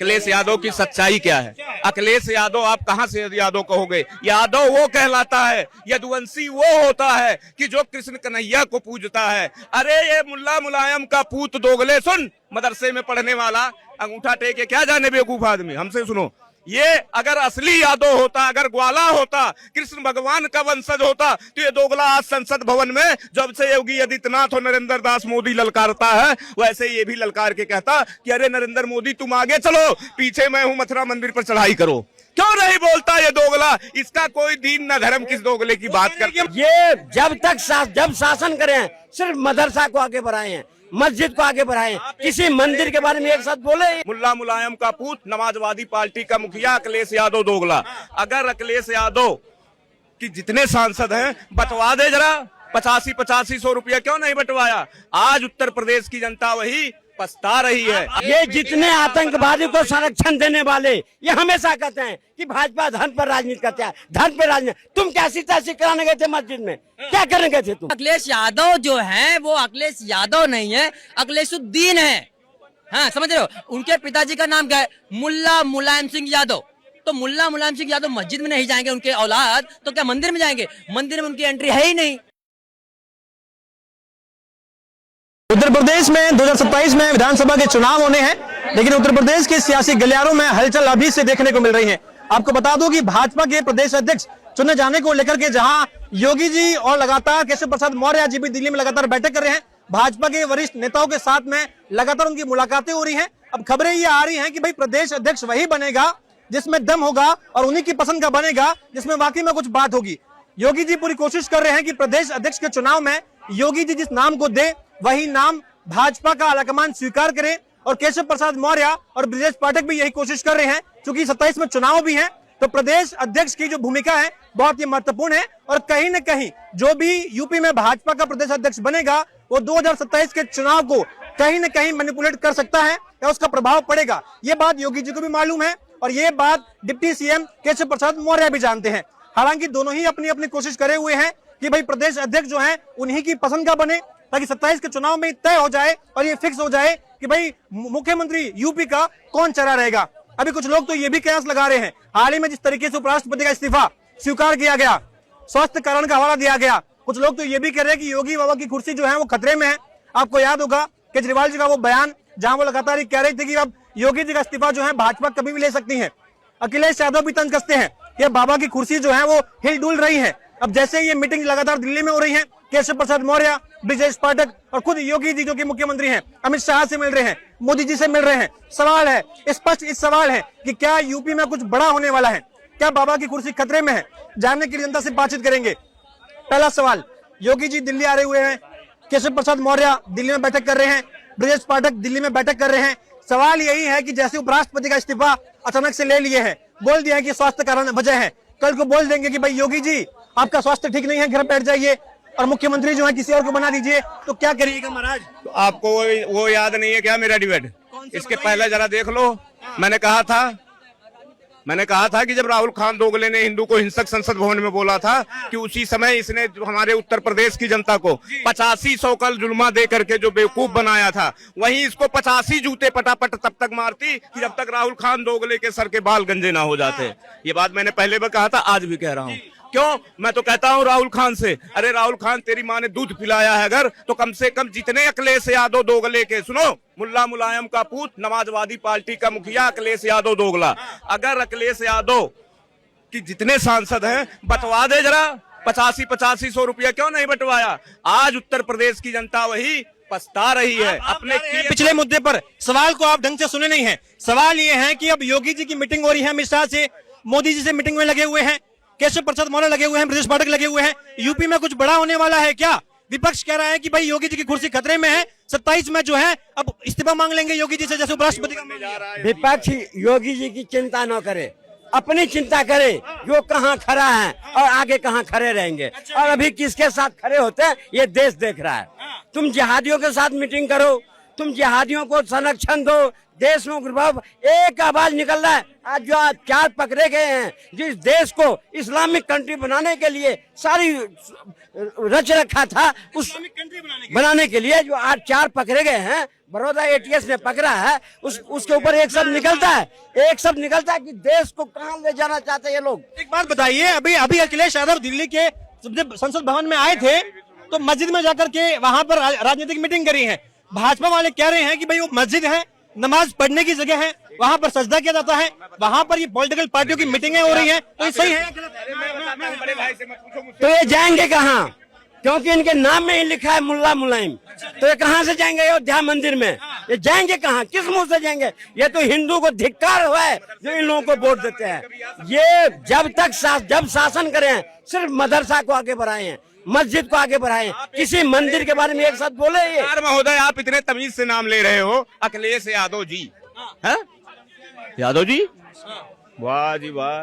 अखिलेश यादव की सच्चाई क्या है। अखिलेश यादव आप कहां से यादव कहोगे। यादव वो कहलाता है, यदुवंशी वो होता है कि जो कृष्ण कन्हैया को पूजता है। अरे ये मुल्ला मुलायम का पूत दोगले, सुन मदरसे में पढ़ने वाला अंगूठा टेके क्या जाने बेवकूफ आदमी, हमसे सुनो। ये अगर असली यादव होता, अगर ग्वाला होता, कृष्ण भगवान का वंशज होता, तो ये दोगला आज संसद भवन में जब से योगी आदित्यनाथ और नरेंद्र दास मोदी ललकारता है, वैसे ये भी ललकार के कहता कि अरे नरेंद्र मोदी तुम आगे चलो, पीछे मैं हूं, मथुरा मंदिर पर चढ़ाई करो। क्यों नहीं बोलता ये दोगला। इसका कोई दीन न धर्म, किस दोगले की बात करते। ये जब शासन करें सिर्फ मदरसा को आगे बढ़ाए हैं, मस्जिद को आगे बढ़ाए, किसी मंदिर के बारे में एक साथ बोले। मुल्ला मुलायम का पूत, समाजवादी पार्टी का मुखिया अखिलेश यादव दोगला। अगर अखिलेश यादव की जितने सांसद हैं बंटवा दे जरा, 85-85 रुपया क्यों नहीं बंटवाया। आज उत्तर प्रदेश की जनता वही पछता रही है। ये जितने आतंकवादी को संरक्षण देने वाले ये हमेशा कहते हैं कि भाजपा धर्म पर राजनीति करता है, धर्म पर राजनीति। तुम कैसी तैसी कराने गए थे मस्जिद में, क्या करने गए थे तुम। अखिलेश यादव जो है वो अखिलेश यादव नहीं है, अखिलेशुद्दीन है। हाँ समझ रहे हो। उनके पिताजी का नाम क्या है, मुल्ला मुलायम सिंह यादव। तो मुल्ला मुलायम सिंह यादव मस्जिद में नहीं जाएंगे उनके औलाद, तो क्या मंदिर में जाएंगे। मंदिर में उनकी एंट्री है ही नहीं। उत्तर प्रदेश में 2027 में विधानसभा के चुनाव होने हैं, लेकिन उत्तर प्रदेश के सियासी गलियारों में हलचल अभी से देखने को मिल रही है। आपको बता दूं कि भाजपा के प्रदेश अध्यक्ष चुने जाने को लेकर के जहां योगी जी और लगातार केशव प्रसाद मौर्य जी भी दिल्ली में लगातार बैठक कर रहे हैं, भाजपा के वरिष्ठ नेताओं के साथ में लगातार उनकी मुलाकातें हो रही हैं। अब खबरें ये आ रही हैं कि भाई प्रदेश अध्यक्ष वही बनेगा जिसमें दम होगा और उन्हीं की पसंद का बनेगा जिसमें वाकई में कुछ बात होगी। योगी जी पूरी कोशिश कर रहे हैं कि प्रदेश अध्यक्ष के चुनाव में योगी जी जिस नाम को दे वही नाम भाजपा का आलाकमान स्वीकार करे, और केशव प्रसाद मौर्य और ब्रजेश पाठक भी यही कोशिश कर रहे हैं। क्योंकि 27 में चुनाव भी हैं, तो प्रदेश अध्यक्ष की जो भूमिका है बहुत ही महत्वपूर्ण है। और कहीं न कहीं जो भी यूपी में भाजपा का प्रदेश अध्यक्ष बनेगा वो 2027 के चुनाव को कहीं न कहीं मैनिपुलेट कर सकता है या उसका प्रभाव पड़ेगा। ये बात योगी जी को भी मालूम है और ये बात डिप्टी सीएम केशव प्रसाद मौर्य भी जानते हैं। हालांकि दोनों ही अपनी अपनी कोशिश करे हुए हैं कि भाई प्रदेश अध्यक्ष जो है उन्हीं की पसंद का बने, ताकि 27 के चुनाव में तय हो जाए और ये फिक्स हो जाए कि भाई मुख्यमंत्री यूपी का कौन चेहरा रहेगा। अभी कुछ लोग तो ये भी कयास लगा रहे हैं, हाल ही में जिस तरीके से उपराष्ट्रपति का इस्तीफा स्वीकार किया गया, स्वास्थ्य कारण का हवाला दिया गया, कुछ लोग तो ये भी कह रहे हैं कि योगी बाबा की कुर्सी जो है वो खतरे में है। आपको याद होगा केजरीवाल जी का वो बयान जहां वो लगातार कह रहे थे कि अब योगी जी का इस्तीफा जो है भाजपा कभी भी ले सकती है। अखिलेश यादव भी तंज कसते हैं कि बाबा की कुर्सी जो है वो हिल डुल रही है। अब जैसे ये मीटिंग लगातार दिल्ली में हो रही है, केशव प्रसाद मौर्य, ब्रजेश पाठक और खुद योगी जी जो कि मुख्यमंत्री हैं अमित शाह से मिल रहे हैं, मोदी जी से मिल रहे हैं। सवाल है स्पष्ट, इस सवाल है कि क्या यूपी में कुछ बड़ा होने वाला है, क्या बाबा की कुर्सी खतरे में है। जानने के लिए जनता से बातचीत करेंगे। पहला सवाल, योगी जी दिल्ली आ रहे हुए हैं, केशव प्रसाद मौर्य दिल्ली में बैठक कर रहे हैं, ब्रजेश पाठक दिल्ली में बैठक कर रहे हैं। सवाल यही है कि जैसे उपराष्ट्रपति का इस्तीफा अचानक से ले लिए हैं, बोल दिया है कि स्वास्थ्य कारण वजह है, कल को बोल देंगे कि भाई योगी जी आपका स्वास्थ्य ठीक नहीं है, घर बैठ जाइए और मुख्यमंत्री जो है किसी और को बना दीजिए, तो क्या करिएगा महाराज। तो आपको वो याद नहीं है क्या मेरा डिबेट? इसके पहले जरा देख लो। मैंने कहा था कि जब राहुल खान दोगले ने हिंदू को हिंसक संसद भवन में बोला था कि उसी समय इसने हमारे उत्तर प्रदेश की जनता को 8500 का जुल्मा दे करके जो बेवकूफ बनाया था, वहीं इसको 85 जूते पटापट तब तक मारती कि जब तक राहुल खान दोगले के सर के बाल गंजे ना हो जाते। ये बात मैंने पहले भी कहा था, आज भी कह रहा हूँ। क्यों? मैं तो कहता हूँ राहुल खान से, अरे राहुल खान तेरी माँ ने दूध पिलाया है अगर, तो कम से कम जितने अखिलेश यादव दोगले के, सुनो, मुल्ला मुलायम का पूत, समाजवादी पार्टी का मुखिया अखिलेश यादव दोगला, अगर अखिलेश यादव की जितने सांसद हैं बंटवा दे जरा, 85-85 रुपया क्यों नहीं बंटवाया। आज उत्तर प्रदेश की जनता वही पछता रही है अपने पिछले मुद्दे पर। सवाल को आप ढंग से सुने नहीं है। सवाल ये है कि अब योगी जी की मीटिंग हो रही है अमित शाह से, मोदी जी से मीटिंग में लगे हुए हैं, केशव प्रसाद मौर्य लगे हुए हैं, ब्रजेश पाठक लगे हुए हैं। यूपी में कुछ बड़ा होने वाला है क्या? विपक्ष कह रहा है कि भाई योगी जी की कुर्सी खतरे में है, 27 में जो है अब इस्तीफा मांग लेंगे योगी जी से, जैसे उपराष्ट्रपति का। विपक्ष योगी जी की चिंता न करे, अपनी चिंता करे, जो कहाँ खड़ा है और आगे कहाँ खड़े रहेंगे और अभी किसके साथ खड़े होते हैं ये देश देख रहा है। तुम जिहादियों के साथ मीटिंग करो, तुम जिहादियों को संरक्षण दो, देश में उग्रवाद, एक आवाज निकल रहा है। आज जो आज 4 पकड़े गए हैं, जिस देश को इस्लामिक कंट्री बनाने के लिए सारी रच रखा था, उस बनाने के लिए जो आज 4 पकड़े गए हैं, बड़ौदा एटीएस ने पकड़ा है, उसके ऊपर एक शब्द निकलता है, कि देश को कहाँ ले जाना चाहते हैं ये लोग। एक बात बताइए, अभी अखिलेश यादव दिल्ली के जब संसद भवन में आए थे तो मस्जिद में जाकर के वहां पर राजनीतिक मीटिंग करी है। भाजपा वाले कह रहे हैं कि भाई वो मस्जिद है, नमाज पढ़ने की जगह है, वहां पर सजदा किया जाता है, वहां पर ये पॉलिटिकल पार्टियों की मीटिंगें हो रही हैं, तो ये सही है? तो ये जाएंगे कहाँ? क्योंकि इनके नाम में ही लिखा है मुल्ला मुलायम, तो ये कहाँ से जाएंगे अयोध्या मंदिर में? ये जाएंगे कहाँ? किस मुंह से जाएंगे? ये तो हिंदू को धिक्कार हुआ है जो इन लोगों को वोट देते हैं। ये जब शासन करें सिर्फ मदरसा को आगे बढ़ाए हैं, मस्जिद को आगे बढ़ाए, किसी मंदिर के बारे में एक शब्द बोले? ये महोदय, आप इतने तमीज से नाम ले रहे हो, अखिलेश यादव जी, है यादव जी, वाह जी वाह,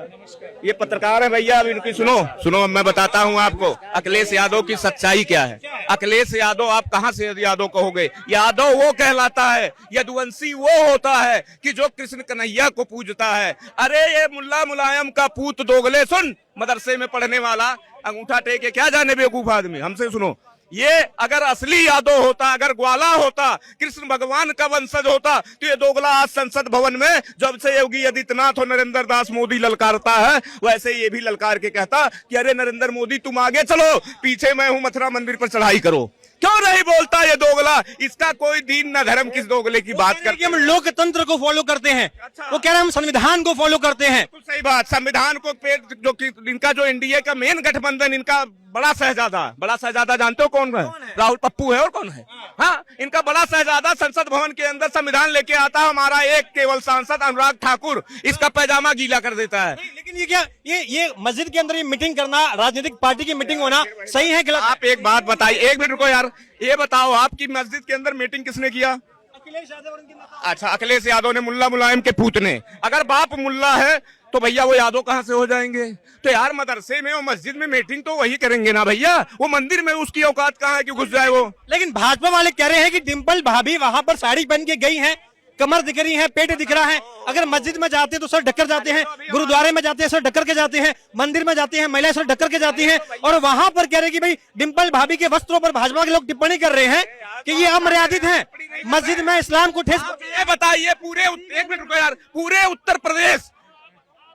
ये पत्रकार है भैया। अब इनकी सुनो, मैं बताता हूँ आपको अखिलेश यादव की सच्चाई क्या है। अखिलेश यादव आप कहाँ से यादव कहोगे? यादव वो कहलाता है, यदुवंशी वो होता है कि जो कृष्ण कन्हैया को पूजता है। अरे ये मुल्ला मुलायम का पूत दोगले, सुन, मदरसे में पढ़ने वाला, अंगूठा टेके क्या जाने बेवकूफ आदमी, हमसे सुनो। ये अगर असली यादव होता, अगर ग्वाला होता, कृष्ण भगवान का वंशज होता, तो ये दोगला आज संसद भवन में जब से योगी आदित्यनाथ और नरेंद्र दास मोदी ललकारता है, वैसे ये भी ललकार के कहता कि अरे नरेंद्र मोदी तुम आगे चलो, पीछे मैं हूं, मथुरा मंदिर पर चढ़ाई करो। क्यों नहीं बोलता ये दोगला? इसका कोई दीन न धर्म, किस दोगले की बात करके? हम लोकतंत्र को फॉलो करते हैं। वो कह रहे हैं हम संविधान को फॉलो करते हैं। तो सही बात, संविधान को जो इनका जो एनडीए का मेन गठबंधन, इनका बड़ा शहजादा जानते हो कौन है? राहुल पप्पू है, और कौन है? हाँ, इनका बड़ा शहजादा संसद भवन के अंदर संविधान लेके आता है, हमारा एक केवल सांसद अनुराग ठाकुर इसका पैजामा गीला कर देता है। लेकिन ये क्या, ये मस्जिद के अंदर ये मीटिंग करना, राजनीतिक पार्टी की मीटिंग होना सही है? आप एक बात बताइए, 1 मिनट रुको यार, ये बताओ आपकी मस्जिद के अंदर मीटिंग किसने किया? अखिलेश यादव। अच्छा, अखिलेश यादव ने, मुल्ला मुलायम के पूत ने। अगर बाप मुल्ला है तो भैया वो यादव कहाँ से हो जाएंगे? तो यार मदरसे में और मस्जिद में मीटिंग तो वही करेंगे ना भैया, वो मंदिर में उसकी औकात कहाँ है कि घुस जाए वो? लेकिन भाजपा वाले कह रहे हैं कि डिम्पल भाभी वहां पर साड़ी पहन के गई हैं, कमर दिख रही है, पेट दिख रहा है। अगर मस्जिद में जाते हैं तो सर ढककर जाते हैं, गुरुद्वारे में जाते हैं सर ढककर के जाते हैं, मंदिर में जाते हैं महिलाएं सर ढककर के जाती हैं, और वहां पर कह रहे हैं कि भाई डिम्पल भाभी के वस्त्रों पर भाजपा के लोग टिप्पणी कर रहे हैं कि ये अमर्यादित है, मस्जिद में इस्लाम को ठेस। ये बताइए, पूरे 1 मिनट रुको यार, पूरे उत्तर प्रदेश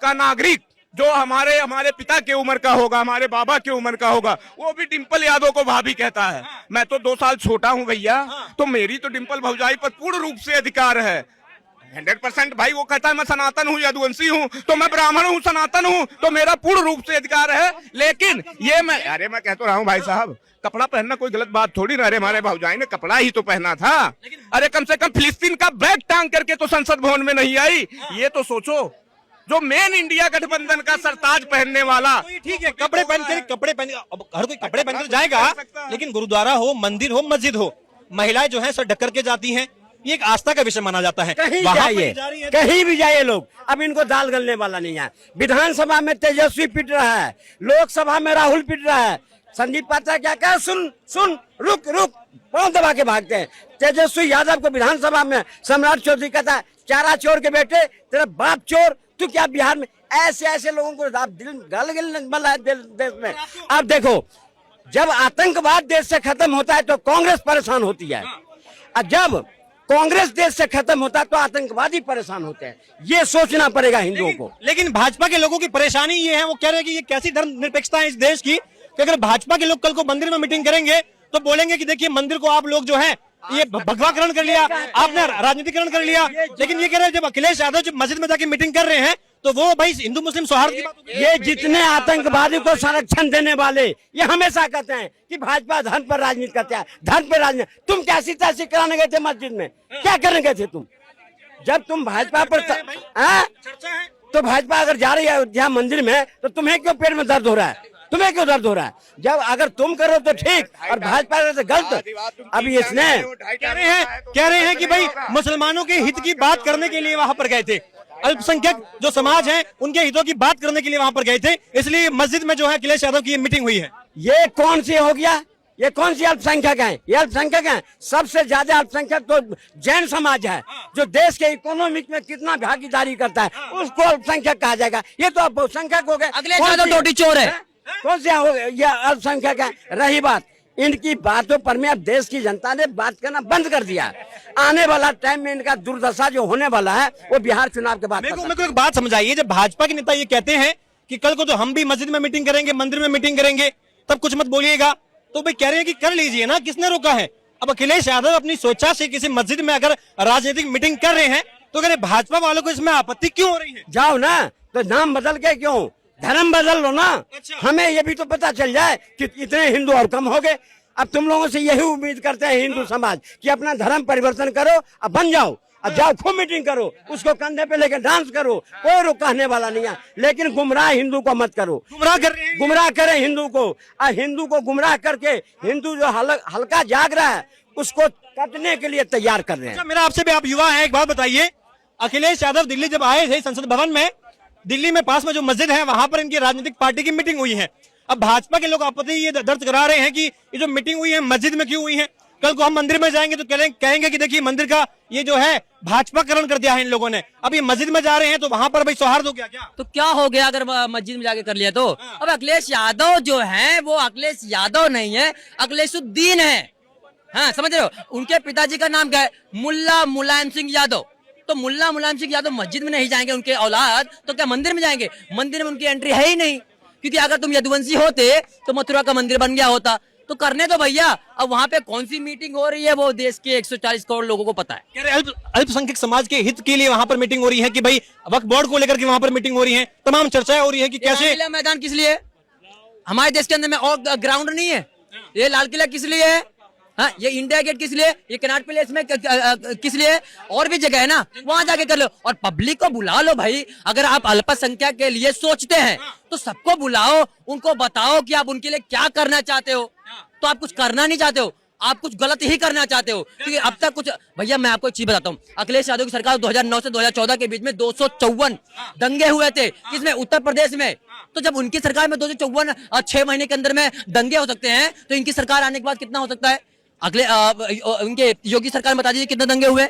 का नागरिक जो हमारे पिता के उम्र का होगा, हमारे बाबा के उम्र का होगा, वो भी डिम्पल यादव को भाभी कहता है। मैं तो 2 साल छोटा हूं भैया, तो मेरी तो डिम्पल भौजाई पर पूर्ण रूप से अधिकार है, 100%। भाई वो कहता है मैं सनातन हूँ, यदुवंशी हूँ, तो मैं ब्राह्मण हूँ, सनातन हूँ, तो मेरा पूर्ण रूप से अधिकार है। लेकिन ये मैं कह तो रहा हूँ भाई साहब, कपड़ा पहनना कोई गलत बात थोड़ी ना। अरे हमारे भौजाई ने कपड़ा ही तो पहना था। अरे कम से कम फिलिस्तीन का बैग टांग करके तो संसद भवन में नहीं आई। ये तो सोचो, जो मेन इंडिया गठबंधन का सरताज पहनने वाला, ठीक है, कपड़े पहन, अब हर कोई कपड़े पहन कर जाएगा, लेकिन गुरुद्वारा हो, मंदिर हो, मस्जिद हो, महिलाएं जो है सर ढक करके जाती हैं, ये एक आस्था का विषय माना जाता है। कहीं भी जाइए लोग, अब इनको दाल गलने वाला नहीं है। विधानसभा में तेजस्वी पिट रहा है, लोकसभा में राहुल पिट रहा है, संदीप पात्रा क्या कहा, सुन रुक पांव दबा के भागते हैं। तेजस्वी यादव को विधानसभा में सम्राट चौधरी कहता है चारा चोर के बेटे, तेरा बाप चोर, तू क्या बिहार में? ऐसे लोगों को दिल गल है देश में। अब देखो, जब आतंकवाद देश से खत्म होता है तो कांग्रेस परेशान होती है, और जब कांग्रेस देश से खत्म होता है तो आतंकवादी परेशान होते हैं। ये सोचना पड़ेगा हिंदुओं को। लेकिन भाजपा के लोगों की परेशानी ये है, वो कह रहे हैं कि ये कैसी धर्मनिरपेक्षता है इस देश की, कि अगर भाजपा के लोग कल को मंदिर में मीटिंग करेंगे तो बोलेंगे कि देखिए मंदिर को आप लोग जो है ये भगवाकरण कर लिया, आपने राजनीतिकरण कर लिया। लेकिन ये कह रहे हैं जब अखिलेश यादव जब मस्जिद में जाके मीटिंग कर रहे हैं तो वो भाई हिंदू मुस्लिम सौहार्द की बात। ये जितने आतंकवादी को संरक्षण देने वाले ये हमेशा कहते हैं कि भाजपा धर्म पर राजनीति करता है, धर्म पर राजनीति। तुम कैसी तैसी कराने गए थे मस्जिद में? क्या करने गए थे तुम? जब तुम भाजपा पर तो भाजपा अगर जा रही है अयोध्या मंदिर में तो तुम्हें क्यों पेट में दर्द हो रहा है? तुम्हें क्यों दर्द हो रहा है? जब अगर तुम करो तो ठीक और भाजपा करे तो गलत। अभी इसने कह रहे हैं कि भाई मुसलमानों के हित की बात करने के लिए वहां पर गए थे, अल्पसंख्यक जो समाज है उनके हितों की बात करने के लिए वहां पर गए थे, इसलिए मस्जिद में जो है अखिलेश यादव की मीटिंग हुई है। ये कौन सी हो गया? ये कौन सी अल्पसंख्यक हैं? ये अल्पसंख्यक हैं। सबसे ज्यादा अल्पसंख्यक तो जैन समाज है, जो देश के इकोनॉमिक में कितना भागीदारी करता है, उसको अल्पसंख्यक कहा जाएगा। ये तो बहुसंख्यक हो गए। अखिलेश यादव टोटी चोर है। कौन से हो गए? ये अल्पसंख्यक है। रही बात इनकी बातों पर में, अब देश की जनता ने बात करना बंद कर दिया। आने वाला टाइम में इनका दुर्दशा जो होने वाला है वो बिहार चुनाव के बाद। मेरे को एक बात समझाइए, जब भाजपा के नेता ये कहते हैं कि कल को तो हम भी मस्जिद में मीटिंग करेंगे, मंदिर में मीटिंग करेंगे, तब कुछ मत बोलिएगा, तो भाई कह रहे हैं कि कर लीजिए ना, किसने रोका है? अब अखिलेश यादव अपनी स्वेच्छा से किसी मस्जिद में अगर राजनीतिक मीटिंग कर रहे हैं तो कह रहे भाजपा वालों को इसमें आपत्ति क्यों हो रही है? जाओ ना, तो नाम बदल के क्यों, धर्म बदल लो ना। हमें ये भी तो पता चल जाए कि इतने हिंदू और कम हो गए। अब तुम लोगों से यही उम्मीद करते हैं हिंदू समाज कि अपना धर्म परिवर्तन करो, अब बन जाओ, अब जाओ खूब मीटिंग करो, उसको कंधे पे लेकर डांस करो, कोई रुकने वाला नहीं है। लेकिन गुमराह हिंदू को मत करो। गुमराह कर रहे हैं, गुमराह करें हिंदू को, और हिंदू को गुमराह करके हिंदू जो हल्का जाग रहा है उसको कटने के लिए तैयार कर रहे हैं। मेरा आपसे भी, आप युवा हैं, एक बात बताइए, अखिलेश यादव दिल्ली जब आए थे संसद भवन में, दिल्ली में पास में जो मस्जिद है वहां पर इनकी राजनीतिक पार्टी की मीटिंग हुई है। अब भाजपा के लोग आपत्ति ये दर्ज करा रहे हैं कि ये जो मीटिंग हुई है मस्जिद में क्यों हुई है? कल को हम मंदिर में जाएंगे तो कहेंगे कि देखिए मंदिर का ये जो है भाजपाकरण कर दिया है इन लोगों ने। अब ये मस्जिद में जा रहे हैं तो वहां पर भाई सौहार्द हो गया क्या? तो क्या हो गया अगर मस्जिद में जाके कर लिया तो? अब अखिलेश यादव जो है वो अखिलेश यादव नहीं है, अखिलेशुद्दीन है। हाँ, समझ रहे हो? उनके पिताजी का नाम क्या है? मुल्ला मुलायम सिंह यादव। तो मुल्ला मुलायम सिंह यादव मस्जिद में नहीं जाएंगे उनके औलाद, तो क्या मंदिर में जाएंगे? मंदिर में उनकी एंट्री है ही नहीं, क्योंकि अगर तुम यदुवंशी होते तो मथुरा का मंदिर बन गया होता। तो करने दो भैया। अब वहाँ पे कौन सी मीटिंग हो रही है वो देश के 140 करोड़ लोगों को पता है। कह रहे अल्पसंख्यक समाज के हित के लिए वहां पर मीटिंग हो रही है कि भाई वक्फ बोर्ड को लेकर के वहां पर मीटिंग हो रही है, तमाम चर्चाएं हो रही है कि कैसे। लाल किला मैदान किस लिए? हमारे देश के अंदर में और ग्राउंड नहीं है। ये लाल किला किस लिए है? हाँ, ये इंडिया गेट किस लिए? ये कनॉट प्लेस में किस लिए? और भी जगह है ना, वहां जाके कर लो। और पब्लिक को बुला लो भाई। अगर आप अल्पसंख्यक के लिए सोचते हैं तो सबको बुलाओ, उनको बताओ कि आप उनके लिए क्या करना चाहते हो। तो आप कुछ करना नहीं चाहते हो, आप कुछ गलत ही करना चाहते हो, क्योंकि अब तक कुछ। भैया मैं आपको एक चीज बताता हूँ, अखिलेश यादव की सरकार 2009 से 2014 के बीच में 254 दंगे हुए थे। किसमें? उत्तर प्रदेश में। तो जब उनकी सरकार में 254 6 महीने के अंदर में दंगे हो सकते हैं, तो इनकी सरकार आने के बाद कितना हो सकता है? अगले उनके योगी सरकार में बता दीजिए कितने दंगे हुए।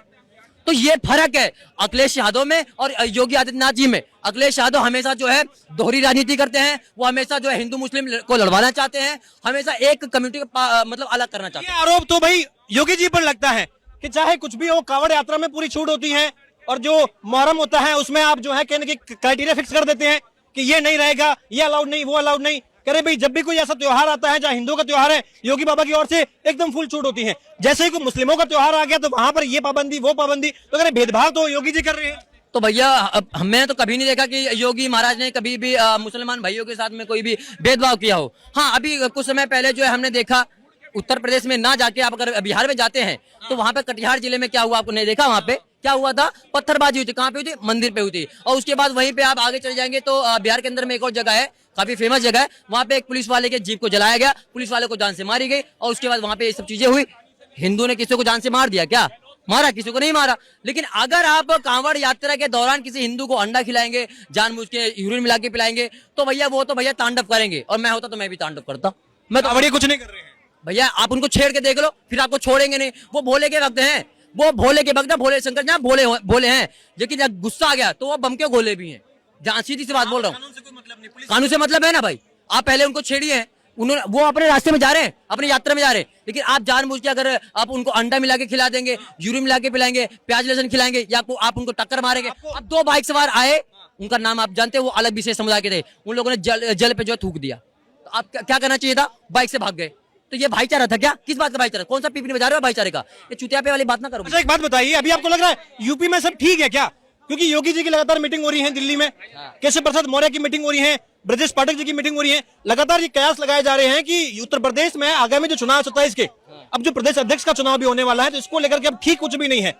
तो ये फर्क है अखिलेश यादव में और योगी आदित्यनाथ जी में। अखिलेश यादव हमेशा जो है दोहरी राजनीति करते हैं, वो हमेशा जो है हिंदू मुस्लिम को लड़वाना चाहते हैं, हमेशा एक कम्युनिटी को मतलब अलग करना चाहते हैं। ये आरोप तो भाई योगी जी पर लगता है कि चाहे कुछ भी हो, कांवड़ यात्रा में पूरी छूट होती है, और जो मुहर्रम होता है उसमें आप जो है कहने की क्राइटेरिया फिक्स कर देते हैं कि ये नहीं रहेगा, ये अलाउड नहीं, वो अलाउड नहीं। करे भाई जब भी कोई ऐसा त्योहार आता है जहाँ हिंदुओं का त्योहार है, योगी बाबा की ओर से एकदम फुल छूट होती है। जैसे ही कोई मुस्लिमों का त्योहार आ गया तो वहां पर ये पाबंदी वो पाबंदी, तो करे भेदभाव तो योगी जी कर रहे हैं। तो भैया हमने तो कभी नहीं देखा कि योगी महाराज ने कभी भी मुसलमान भाइयों के साथ में कोई भी भेदभाव किया हो। हाँ, अभी कुछ समय पहले जो है हमने देखा उत्तर प्रदेश में ना जाके आप अगर बिहार में जाते हैं तो वहां पे कटिहार जिले में क्या हुआ आपको नहीं देखा? वहां पे क्या हुआ था? पत्थरबाजी हुई थी। कहाँ पे हुई थी? मंदिर पे हुई थी। और उसके बाद वहीं पे आप आगे चले जाएंगे तो बिहार के अंदर में एक और जगह है, काफी फेमस जगह है, वहां पे एक पुलिस वाले के जीप को जलाया गया, पुलिस वाले को जान से मारी गई, और उसके बाद वहां पे ये सब चीजें हुई। हिंदू ने किसी को जान से मार दिया क्या? मारा? किसी को नहीं मारा। लेकिन अगर आप कांवड़ यात्रा के दौरान किसी हिंदू को अंडा खिलाएंगे, जानबूझ के यूरिन मिला के पिलाएंगे, तो भैया वो तो भैया तांडव करेंगे। और मैं होता तो मैं भी तांडव करता। मैं तो बड़े कुछ नहीं कर रहे हैं भैया। आप उनको छेड़ के देख लो, फिर आपको छोड़ेंगे नहीं। वो भोले के वक्त हैं, वो भोले के वक्त भोले शंकर जहाँ भोले हैं, लेकिन जब गुस्सा आ गया तो वो बम के गोले भी हैं। जहाँ सीधी सी बात बोल रहा हूँ, कानून से मतलब है ना भाई। आप पहले उनको छेड़िए हैं, उन्होंने वो अपने रास्ते में जा रहे हैं, अपनी यात्रा में जा रहे हैं, लेकिन आप जानबूझ के अगर आप उनको अंडा मिला के खिला देंगे, यूरिन मिला के पिलाएंगे, प्याज लहसुन खिलाएंगे, या आप उनको टक्कर मारेंगे। अब 2 बाइक सवार आए, उनका नाम आप जानते हैं, वो अलग विशेष समुदाय के थे, उन लोगों ने जल पे जो है थूक दिया। तो आप क्या करना चाहिए था? बाइक से भाग गए। तो ये भाईचारा था क्या? किस बात का भाईचारा? कौन सा पीपी बजा रहे हो भाईचारे का? ये चुतियापे वाली बात ना करो। अच्छा एक बात बताइए, अभी आपको लग रहा है यूपी में सब ठीक है क्या? क्योंकि योगी जी की लगातार मीटिंग हो रही है दिल्ली में, केशव प्रसाद मौर्य की मीटिंग हो रही है, ब्रजेश पाठक जी की मीटिंग हो रही है, लगातार ये कयास लगाए जा रहे हैं कि उत्तर प्रदेश में आगामी जो चुनाव 27 के, अब जो प्रदेश अध्यक्ष का चुनाव भी होने वाला है, तो इसको लेकर के अब ठीक कुछ भी नहीं है।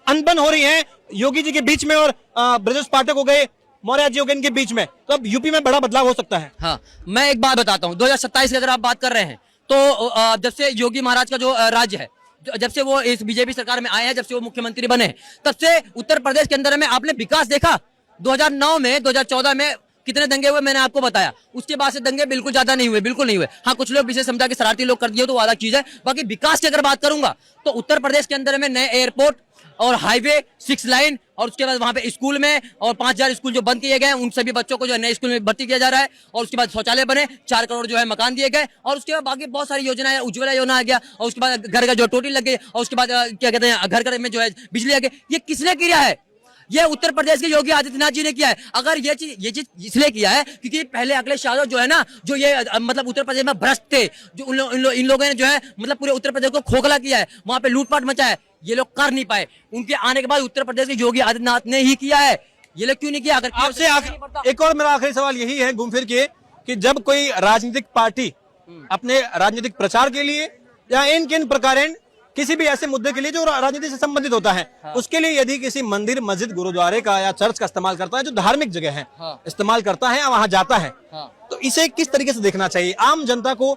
अनबन हो रही है योगी जी के बीच में और ब्रजेश पाठक हो गए, मौर्य जी हो गए इनके बीच में, तो अब यूपी में बड़ा बदलाव हो सकता है। हाँ, मैं एक बात बताता हूँ, 2027 की अगर आप बात कर रहे हैं तो जब से योगी महाराज का जो राज्य है, जब से वो इस बीजेपी सरकार में आए हैं, जब से वो मुख्यमंत्री बने, तब से उत्तर प्रदेश के अंदर में आपने विकास देखा? 2009 में 2014 में कितने दंगे हुए मैंने आपको बताया। उसके बाद से दंगे बिल्कुल ज्यादा नहीं हुए, बिल्कुल नहीं हुए। हाँ, कुछ लोग विशेष समझा के शरारती लोग कर दिए तो वो अलग चीज है। बाकी विकास की अगर बात करूंगा तो उत्तर प्रदेश के अंदर में नए एयरपोर्ट और हाईवे 6 लाइन और उसके बाद वहां पे स्कूल में और 5000 स्कूल जो बंद किए गए उन सभी बच्चों को जो है नए स्कूल में भर्ती किया जा रहा है। और उसके बाद शौचालय बने, 4 करोड़ जो है मकान दिए गए और उसके बाद बाकी बहुत सारी योजनाएं, उज्ज्वला योजना आ गया और उसके बाद घर का जो टोटी लग गई और उसके बाद क्या कहते हैं घर घर में जो है बिजली आ गई। ये किसने किया है? ये उत्तर प्रदेश के योगी आदित्यनाथ जी ने किया है। अगर ये चीज इसलिए किया है क्योंकि पहले अखिलेश यादव जो है ना, जो ये मतलब उत्तर प्रदेश में भ्रष्ट थे, जो इन लोगों ने जो है मतलब पूरे उत्तर प्रदेश को खोखला किया है, वहां पे लूटपाट मचा है, ये लोग कर नहीं पाए। उनके आने के बाद उत्तर प्रदेश के योगी आदित्यनाथ ने ही किया है। ये लोग क्यों नहीं किया? अगर आपसे एक और मेरा आखिरी सवाल यही है घूम फिर के कि जब कोई राजनीतिक पार्टी अपने राजनीतिक प्रचार के लिए या इन किन प्रकार किसी भी ऐसे मुद्दे के लिए जो राजनीति से संबंधित होता है, उसके लिए यदि किसी मंदिर, मस्जिद, गुरुद्वारे का या चर्च का इस्तेमाल करता है, जो धार्मिक जगह है, इस्तेमाल करता है, वहां जाता है, तो इसे किस तरीके से देखना चाहिए? आम जनता को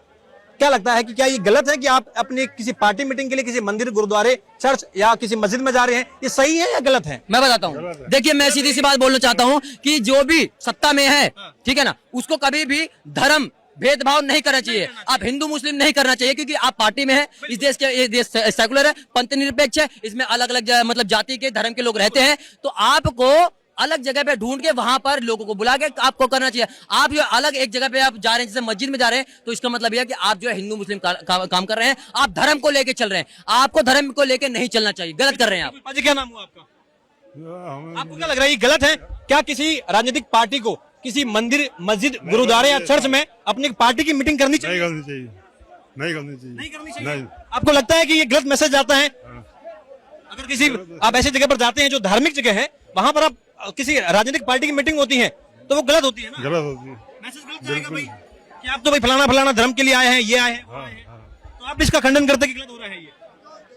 क्या लगता है कि क्या ये गलत है कि आप अपने किसी पार्टी मीटिंग के लिए किसी मंदिर, गुरुद्वारे, चर्च या किसी मस्जिद में जा रहे हैं, ये सही है या गलत है? मैं बताता हूँ। देखिए, मैं सीधी सी बात बोलना चाहता हूँ कि जो भी सत्ता में है, ठीक है ना, उसको कभी भी धर्म भेदभाव नहीं करना चाहिए। आप हिंदू मुस्लिम नहीं करना चाहिए क्योंकि आप पार्टी में है। इस देश के, ये देश सेकुलर है, पंथ निरपेक्ष है, इसमें अलग अलग मतलब जाति के, धर्म के लोग रहते हैं। तो आपको अलग जगह पे ढूंढ के वहां पर लोगों को बुला के आपको करना चाहिए। आप जो अलग एक जगह पे आप जा रहे हैं, जैसे मस्जिद में जा रहे हैं, तो इसका मतलब यह है कि आप जो है हिंदू मुस्लिम काम कर रहे हैं, आप धर्म को लेके चल रहे हैं। आपको धर्म को लेके नहीं चलना चाहिए, गलत कर रहे हैं आप। क्या नाम हुआ आपका? आपको क्या लग रहा है ये गलत है? क्या किसी राजनीतिक पार्टी को किसी मंदिर, मस्जिद, गुरुद्वारे या चर्च में अपनी पार्टी की मीटिंग करनी चाहिए? नहीं करनी चाहिए। आपको लगता है कि ये गलत मैसेज जाता है? अगर किसी आप ऐसी जगह पर जाते हैं जो धार्मिक जगह है, वहां पर आप किसी राजनीतिक पार्टी की मीटिंग होती है तो वो गलत होती है ना? गलत होती है। मैसेज गलत जाएगा भाई कि आप तो भाई फलाना फलाना धर्म के लिए आए हैं, ये आए हैं, तो आप इसका खंडन करते कि गलत हो रहा है ये।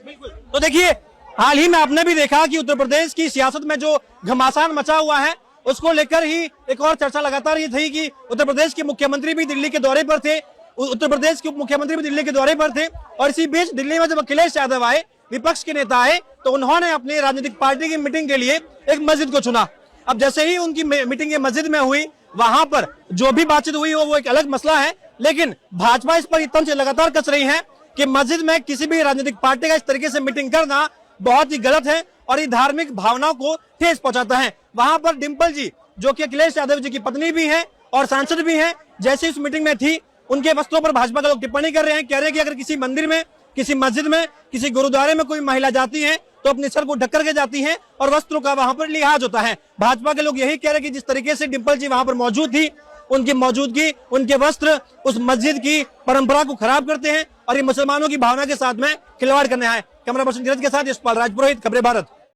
बिल्कुल। तो देखिए, हाल ही में आपने भी देखा कि उत्तर प्रदेश की सियासत में जो घमासान मचा हुआ है, उसको लेकर ही एक और चर्चा लगातार ये थी कि उत्तर प्रदेश के मुख्यमंत्री भी दिल्ली के दौरे पर थे, उत्तर प्रदेश के उप मुख्यमंत्री भी दिल्ली के दौरे पर थे। और इसी बीच दिल्ली में जब अखिलेश यादव आए, विपक्ष के नेता आए, तो उन्होंने अपनी राजनीतिक पार्टी की मीटिंग के लिए एक मस्जिद को चुना। अब जैसे ही उनकी मीटिंग ये मस्जिद में हुई, वहां पर जो भी बातचीत हुई हो वो एक अलग मसला है, लेकिन भाजपा इस पर इतना से लगातार कस रही है कि मस्जिद में किसी भी राजनीतिक पार्टी का इस तरीके से मीटिंग करना बहुत ही गलत है और ये धार्मिक भावनाओं को ठेस पहुंचाता है। वहां पर डिंपल जी, जो कि अखिलेश यादव जी की पत्नी भी हैं और सांसद भी हैं, जैसे इस मीटिंग में थी, उनके वस्त्रों पर भाजपा के लोग टिप्पणी कर रहे हैं, कह रहे हैं कि अगर किसी मंदिर में, किसी मस्जिद में, किसी गुरुद्वारे में कोई महिला जाती है तो अपने सर को ढक करके जाती है और वस्त्रों का वहां पर लिहाज होता है। भाजपा के लोग यही कह रहे हैं कि जिस तरीके से डिंपल जी वहां पर मौजूद थी, उनकी मौजूदगी, उनके वस्त्र उस मस्जिद की परंपरा को खराब करते हैं और ये मुसलमानों की भावना के साथ में खिलवाड़ करने आए। कैमरा पर्सन नीरज के साथ यशपाल राजपुरोहित, खबरें भारत।